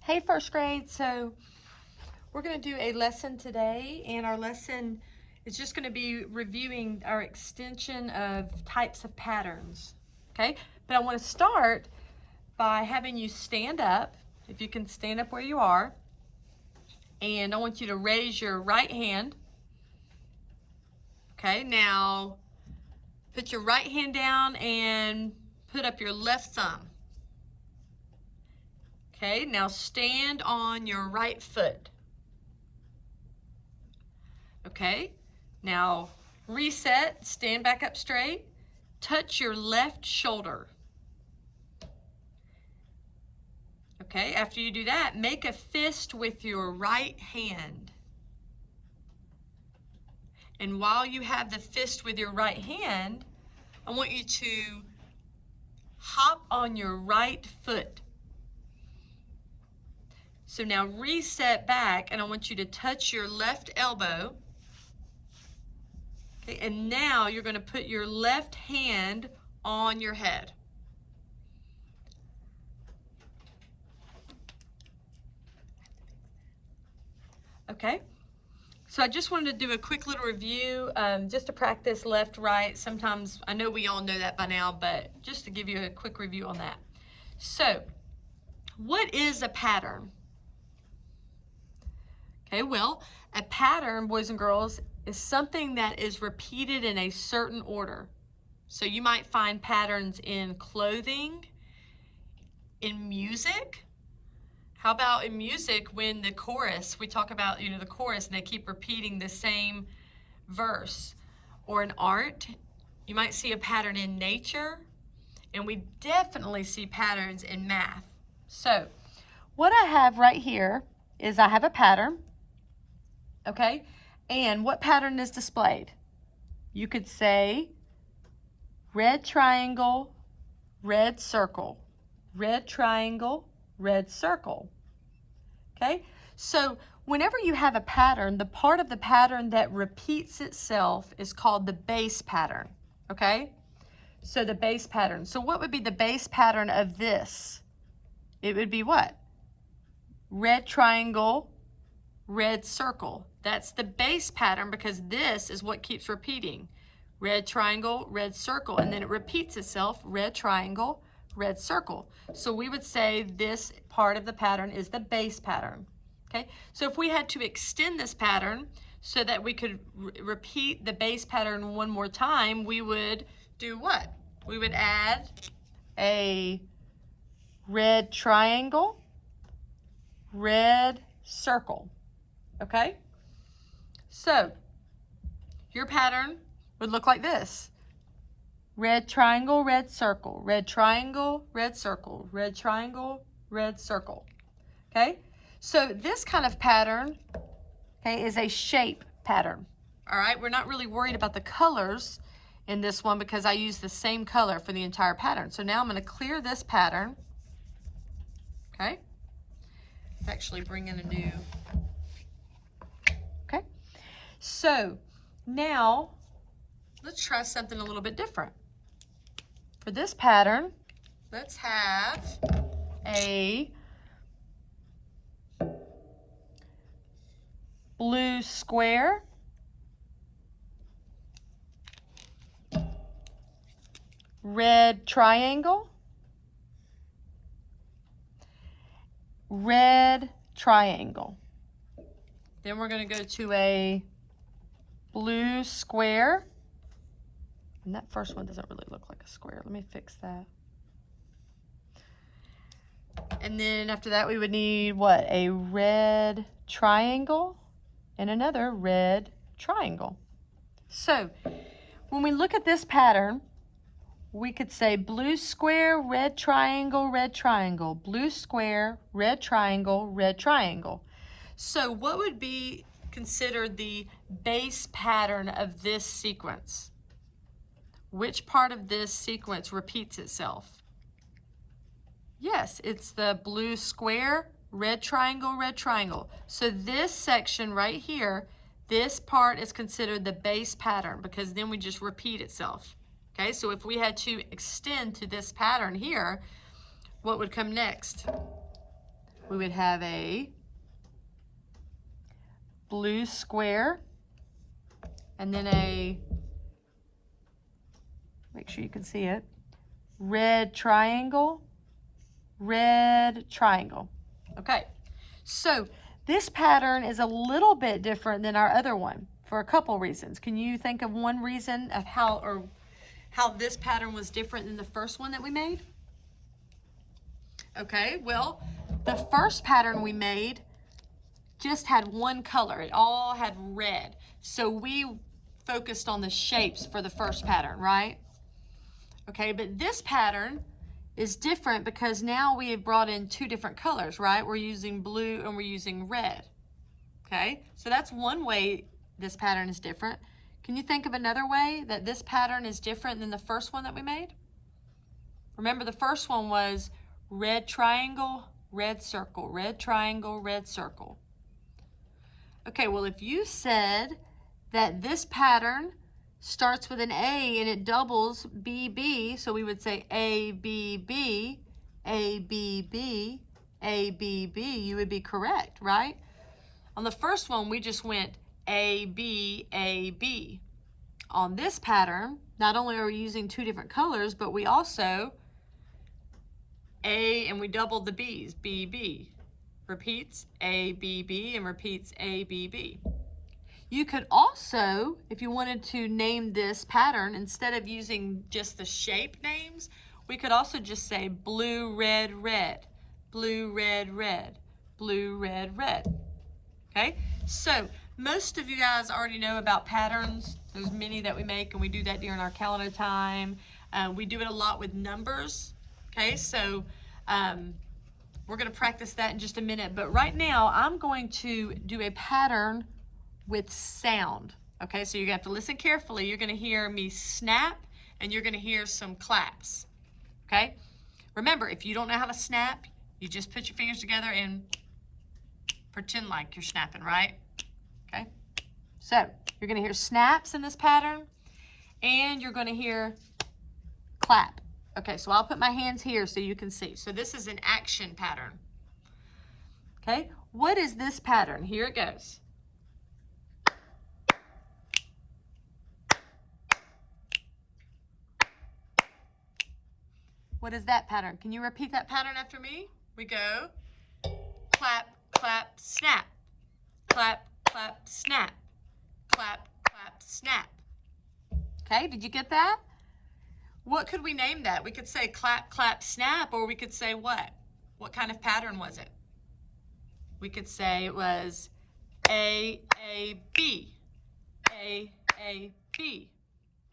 Hey first grade, so we're going to do a lesson today, and our lesson is just going to be reviewing our extension of types of patterns, okay? But I want to start by having you stand up, if you can stand up where you are, and I want you to raise your right hand. Okay, now put your right hand down and put up your left thumb. Okay, now stand on your right foot. Okay, now reset, stand back up straight, touch your left shoulder. Okay, after you do that, make a fist with your right hand. And while you have the fist with your right hand, I want you to hop on your right foot. So now reset back, and I want you to touch your left elbow. Okay, and now you're going to put your left hand on your head. Okay, so I just wanted to do a quick little review just to practice left, right. Sometimes, I know we all know that by now, but just to give you a quick review on that. So, what is a pattern? Okay, well, a pattern, boys and girls, is something that is repeated in a certain order. So you might find patterns in clothing, in music. How about in music when the chorus, we talk about, the chorus and they keep repeating the same verse. Or in art, you might see a pattern in nature, and we definitely see patterns in math. So what I have right here is I have a pattern. Okay, and what pattern is displayed? You could say red triangle, red circle, red triangle, red circle. Okay, so whenever you have a pattern, the part of the pattern that repeats itself is called the base pattern. Okay, so the base pattern. So what would be the base pattern of this? It would be what? Red triangle, red circle. That's the base pattern because this is what keeps repeating. Red triangle, red circle, and then it repeats itself, red triangle, red circle. So we would say this part of the pattern is the base pattern. Okay, so if we had to extend this pattern so that we could repeat the base pattern one more time, we would do what? We would add a red triangle, red circle. Okay, so your pattern would look like this. Red triangle, red circle, red triangle, red circle, red triangle, red circle. Okay, so this kind of pattern, okay, is a shape pattern. All right, we're not really worried about the colors in this one because I use the same color for the entire pattern. So now I'm going to clear this pattern. Okay, let's actually bring in a new. Okay, so now let's try something a little bit different. For this pattern, let's have a blue square, red triangle, red triangle. Then we're going to go to a blue square. And that first one doesn't really look like a square. Let me fix that. And then after that, we would need what? A red triangle and another red triangle. So when we look at this pattern, we could say blue square, red triangle, blue square, red triangle, red triangle. So what would be considered the base pattern of this sequence? Which part of this sequence repeats itself? Yes, it's the blue square, red triangle, red triangle. So this section right here, this part is considered the base pattern because then we just repeat itself. Okay, so if we had to extend to this pattern here, what would come next? we would have a blue square, and then a, make sure you can see it, red triangle, red triangle. Okay, so this pattern is a little bit different than our other one for a couple reasons. Can you think of one reason of how this pattern was different than the first one that we made? Okay, well, the first pattern we made just had one color. It all had red. So we focused on the shapes for the first pattern, right? Okay, but this pattern is different because now we have brought in two different colors, right? We're using blue and we're using red. Okay, so that's one way this pattern is different. Can you think of another way that this pattern is different than the first one that we made? Remember, the first one was red triangle, red circle, red triangle, red circle. Okay, well, if you said that this pattern starts with an A and it doubles BB, so we would say ABB, ABB, ABB, you would be correct, right? On the first one, we just went AB, AB. On this pattern, not only are we using two different colors, but we also A and we doubled the B's, BB. Repeats ABB and repeats ABB. You could also, if you wanted to name this pattern, instead of using just the shape names, we could also just say blue, red, red, blue, red, red, blue, red, red. Okay, so most of you guys already know about patterns. There's many that we make, and we do that during our calendar time. We do it a lot with numbers. Okay, so we're going to practice that in just a minute. But right now, I'm going to do a pattern with sound. Okay, so you're going to have to listen carefully. You're going to hear me snap, and you're going to hear some claps. Okay, remember, if you don't know how to snap, you just put your fingers together and pretend like you're snapping, right? Okay, so you're going to hear snaps in this pattern, and you're going to hear clap. Okay, so I'll put my hands here so you can see. So this is an action pattern. Okay, what is this pattern? Here it goes. What is that pattern? Can you repeat that pattern after me? We go clap, clap, snap. Clap, clap, snap. Clap, clap, snap. Okay, did you get that? What could we name that? We could say clap, clap, snap, or we could say what? What kind of pattern was it? We could say it was A, A, B. A, A, B.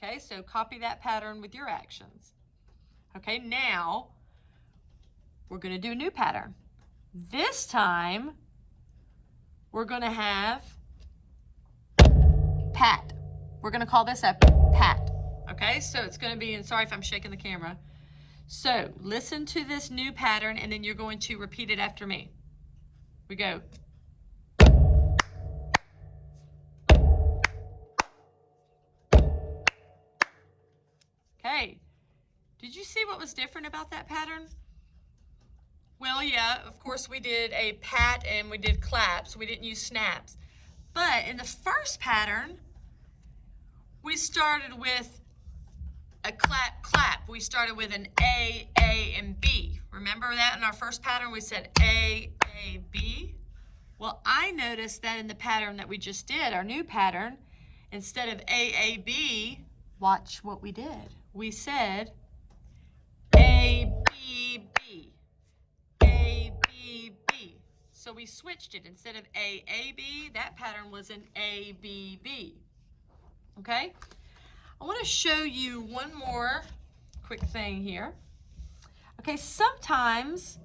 Okay, so copy that pattern with your actions. Okay, now we're going to do a new pattern. This time, we're going to have pat. We're going to call this a pat. Okay, so it's going to be, and sorry if I'm shaking the camera. So listen to this new pattern, and then you're going to repeat it after me. We go. Okay, did you see what was different about that pattern? Well, yeah, of course we did a pat and we did claps. We didn't use snaps. But in the first pattern, we started with a clap, clap. We started with an A, and B. Remember that in our first pattern we said A, B? Well, I noticed that in the pattern that we just did, our new pattern, instead of A, B, watch what we did. We said A, B, B. A, B, B. So we switched it. Instead of A, B, that pattern was an A, B. Okay? I want to show you one more quick thing here. Okay, sometimes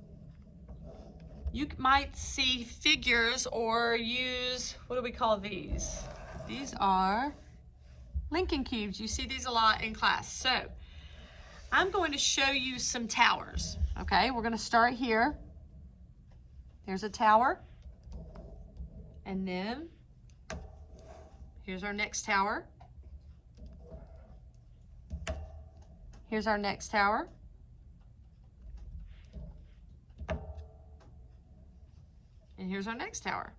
you might see figures or use, what do we call these? These are Lincoln cubes. You see these a lot in class. So I'm going to show you some towers. Okay, we're going to start here. There's a tower. And then here's our next tower. Here's our next tower. And here's our next tower.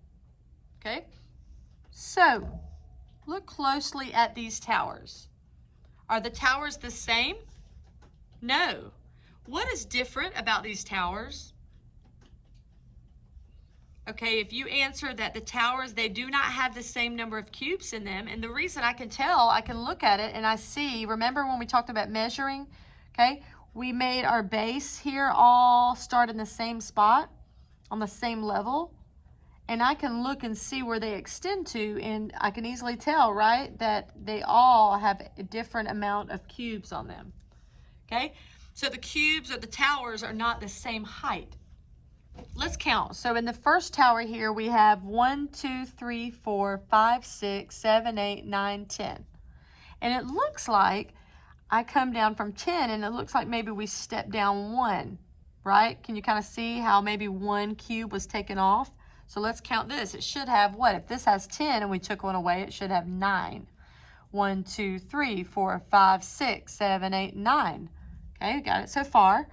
Okay? So, look closely at these towers. Are the towers the same? No. What is different about these towers? Okay, if you answer that the towers, they do not have the same number of cubes in them, and the reason I can tell, I can look at it and I see, remember when we talked about measuring, okay, we made our base here all start in the same spot, on the same level, and I can look and see where they extend to, and I can easily tell, right, that they all have a different amount of cubes on them, okay? So the cubes or the towers are not the same height. Let's count. So in the first tower here, we have 1, 2, 3, 4, 5, 6, 7, 8, 9, 10. And it looks like I come down from 10, and it looks like maybe we step down 1, right? Can you kind of see how maybe 1 cube was taken off? So let's count this. It should have what? If this has 10 and we took 1 away, it should have 9. 1, 2, 3, 4, 5, 6, 7, 8, 9. Okay, we got it so far.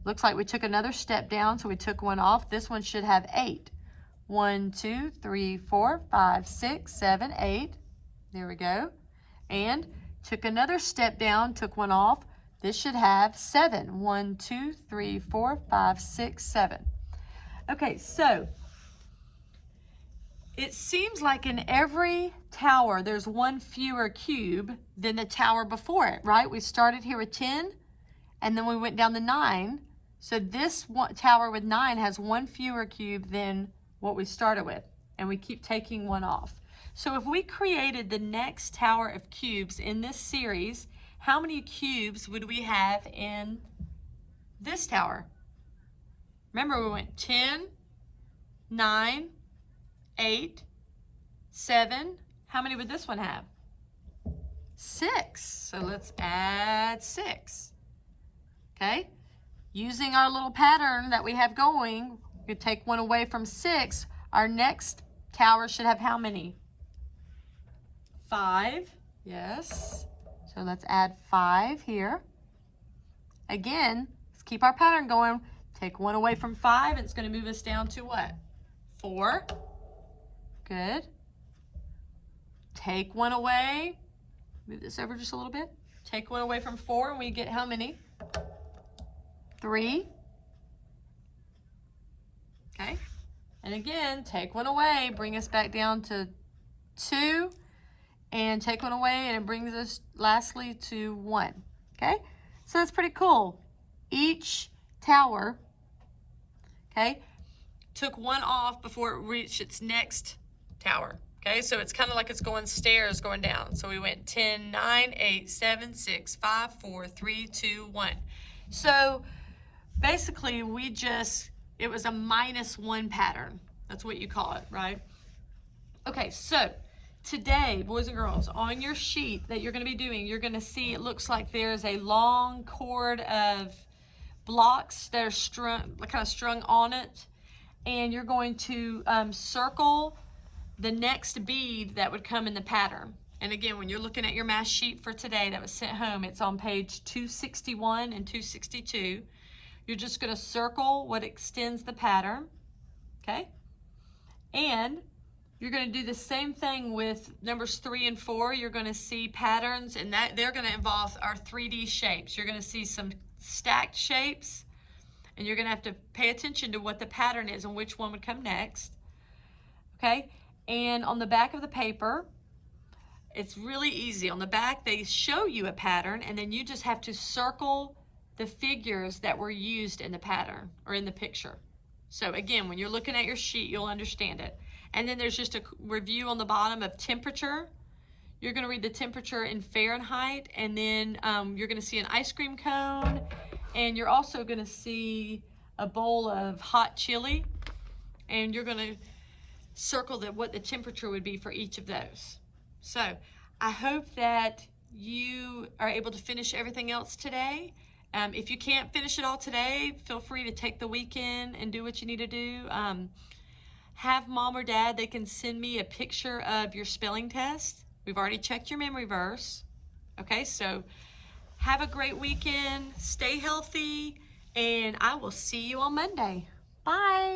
Looks like we took another step down, so we took 1 off. This one should have 8. 1, 2, 3, 4, 5, 6, 7, 8. There we go. And took another step down, took 1 off. This should have 7. 1, 2, 3, 4, 5, 6, 7. Okay, so it seems like in every tower there's 1 fewer cube than the tower before it, right? We started here with 10, and then we went down to 9. So this tower with 9 has 1 fewer cube than what we started with, and we keep taking 1 off. So if we created the next tower of cubes in this series, how many cubes would we have in this tower? Remember, we went 10, 9, 8, 7. How many would this one have? 6. So let's add 6. Okay? Using our little pattern that we have going, we could take 1 away from 6. Our next tower should have how many? 5. Yes. So let's add 5 here. Again, let's keep our pattern going. Take 1 away from 5. It's going to move us down to what? 4. Good. Take 1 away. Move this over just a little bit. Take 1 away from 4, and we get how many? 3. Okay. And again, take 1 away, bring us back down to 2, and take 1 away, and it brings us lastly to 1. Okay. So that's pretty cool. Each tower, okay, took 1 off before it reached its next tower. Okay, so it's kind of like it's going stairs going down. So we went 10, 9, 8, 7, 6, 5, 4, 3, 2, 1. So basically it was a -1 pattern. That's what you call it, right? Okay, so today, boys and girls, on your sheet that you're going to be doing, you're going to see it looks like there's a long cord of blocks that are strung on it, and you're going to circle the next bead that would come in the pattern. And again, when you're looking at your math sheet for today that was sent home, it's on page 261 and 262. You're just going to circle what extends the pattern, okay? And you're going to do the same thing with numbers 3 and 4. You're going to see patterns, and they're going to involve our 3D shapes. You're going to see some stacked shapes, and you're going to have to pay attention to what the pattern is and which one would come next, okay? And on the back of the paper, it's really easy. On the back, they show you a pattern, and then you just have to circle the figures that were used in the pattern or in the picture. So again, when you're looking at your sheet, you'll understand it. And then there's just a review on the bottom of temperature. You're going to read the temperature in Fahrenheit, and then you're going to see an ice cream cone, and you're also going to see a bowl of hot chili, and you're going to circle what the temperature would be for each of those. So I hope that you are able to finish everything else today. If you can't finish it all today, feel free to take the weekend and do what you need to do. Have mom or dad, they can send me a picture of your spelling test. We've already checked your memory verse. Okay, so have a great weekend, stay healthy, and I will see you on Monday. Bye.